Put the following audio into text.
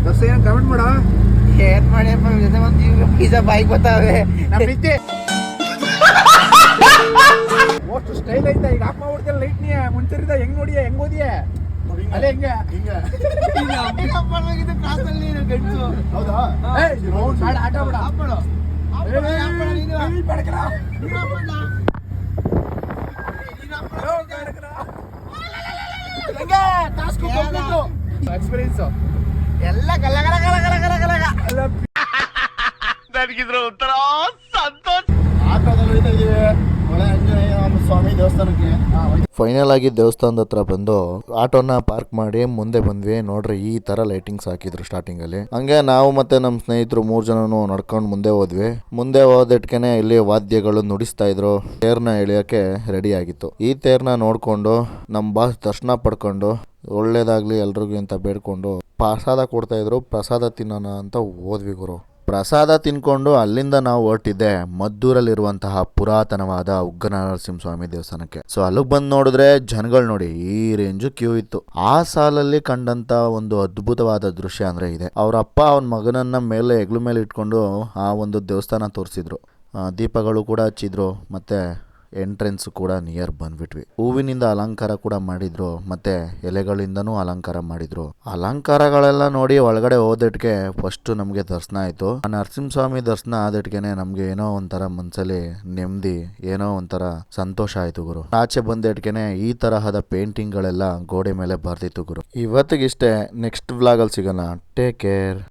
Bus ಏನ್ comment ಮಾಡ ಏನ್ ಮಾಡಿಯಪ್ಪ ಒಂದು ಪಿಜ್ಜಾ ಬಾಯಿಗೆ ಬರ್ತಾವೆ ಮೋಸ್ಟ್ ಸ್ಟೈಲ್ ಐತೆ ಈಗ ಆಫ್ ಮಾಡ್ಬಿಡ್ತಿಲ್ಲ ಲೈಟ್ ನೀ ಮುಂಚೆರಿದ ಹೆಂಗ್ ನೋಡಿಯ ಹೆಂಗ್ ಓದಿಯ ಅಲ್ಲೇ ಹಿಂಗ ಗಂಟು ಹೌದಾ ಆಟ ಬಿಡ ಎಕ್ಸ್ಪೀರಿಯನ್ಸ್ ಎಲ್ಲ ಗಲಗಲ ಗಲಗಲ ಗಲಗಲ ನನಗಿದ್ರ ಒಂಥರ ಸಂತೋಷ. ಆಟೋದಲ್ಲಿ ಹೋಯ್ತಾ ಇದೀವಿ ಒಳ್ಳೆ ಆಂಜನೇಯ ಸ್ವಾಮಿ ದೇವಸ್ಥಾನಕ್ಕೆ. ಫೈನಲ್ ಆಗಿ ದೇವಸ್ಥಾನದ ಹತ್ರ ಬಂದು ಆಟೋನ ಪಾರ್ಕ್ ಮಾಡಿ ಮುಂದೆ ಬಂದ್ವಿ. ನೋಡ್ರಿ ಈ ತರ ಲೈಟಿಂಗ್ಸ್ ಹಾಕಿದ್ರು ಸ್ಟಾರ್ಟಿಂಗ್ ಅಲ್ಲಿ. ಹಂಗೆ ನಾವು ಮತ್ತೆ ನಮ್ಮ ಸ್ನೇಹಿತರು 3 ಜನನು ನಡ್ಕೊಂಡು ಮುಂದೆ ಹೋದ್ವಿ. ಮುಂದೆ ಹೋದಟ್ಕೆನೆ ಇಲ್ಲಿ ವಾದ್ಯಗಳು ನುಡಿಸ್ತಾ ಇದ್ರು. ತೇರ್ನ ಎಳಿಯಕ್ಕೆ ರೆಡಿ ಆಗಿತ್ತು. ಈ ತೇರ್ನ ನೋಡ್ಕೊಂಡು ನಮ್ಮ ಬಾಸ್ ದರ್ಶನ ಪಡ್ಕೊಂಡು ಒಳ್ಳೇದಾಗ್ಲಿ ಎಲ್ರಿಗೂ ಅಂತ ಬೇಡ್ಕೊಂಡು ಪ್ರಸಾದ ಕೊಡ್ತಾ ಇದ್ರು. ಪ್ರಸಾದ ತಿನ್ನೋಣ ಅಂತ ಹೋದ್ವಿ ಗುರು. ಪ್ರಸಾದ ತಿನ್ಕೊಂಡು ಅಲ್ಲಿಂದ ನಾವು ಹೊರಟಿದ್ದೆ ಮದ್ದೂರಲ್ಲಿರುವಂತಹ ಪುರಾತನವಾದ ಉಗ್ರ ನರಸಿಂಹಸ್ವಾಮಿ ದೇವಸ್ಥಾನಕ್ಕೆ. ಸೊ ಅಲ್ಲಿಗೆ ಬಂದು ನೋಡಿದ್ರೆ ಜನಗಳು ನೋಡಿ ಈ ರೇಂಜು ಕ್ಯೂ ಇತ್ತು. ಆ ಸಾಲಲ್ಲಿ ಕಂಡಂತ ಒಂದು ಅದ್ಭುತವಾದ ದೃಶ್ಯ ಅಂದ್ರೆ ಇದೆ. ಅವ್ರ ಅಪ್ಪ ಅವನ ಮಗನನ್ನ ಮೇಲೆ ಹೆಗ್ಲು ಮೇಲೆ ಇಟ್ಕೊಂಡು ಆ ಒಂದು ದೇವಸ್ಥಾನ ತೋರಿಸಿದ್ರು. ದೀಪಗಳು ಕೂಡ ಹಚ್ಚಿದ್ರು. ಮತ್ತೆ ಎಂಟ್ರೆನ್ಸ್ ಕೂಡ ನಿಯರ್ ಬಂದ್ಬಿಟ್ವಿ. ಹೂವಿನಿಂದ ಅಲಂಕಾರ ಕೂಡ ಮಾಡಿದ್ರು. ಮತ್ತೆ ಎಲೆಗಳಿಂದನೂ ಅಲಂಕಾರ ಮಾಡಿದ್ರು. ಅಲಂಕಾರಗಳೆಲ್ಲ ನೋಡಿ ಒಳಗಡೆ ಹೋದಟ್ಗೆ ಫಸ್ಟ್ ನಮ್ಗೆ ದರ್ಶನ ಆಯ್ತು. ಆ ನರಸಿಂಹಸ್ವಾಮಿ ದರ್ಶನ ಆದಟ್ಗೆನೆ ನಮ್ಗೆ ಏನೋ ಒಂಥರ ಮನ್ಸಲ್ಲಿ ನೆಮ್ಮದಿ, ಏನೋ ಒಂಥರ ಸಂತೋಷ ಆಯ್ತು ಗುರು. ಆಚೆ ಬಂದಟ್ಗೆನೆ ಈ ತರಹದ ಪೇಂಟಿಂಗ್ ಗಳೆಲ್ಲ ಗೋಡೆ ಮೇಲೆ ಬರ್ದಿತ್ತು ಗುರು. ಇವತ್ತಿಗಿಷ್ಟೇ. ನೆಕ್ಸ್ಟ್ ವ್ಲಾಗ್ ಅಲ್ಲಿ ಸಿಗೋಣ. Take care.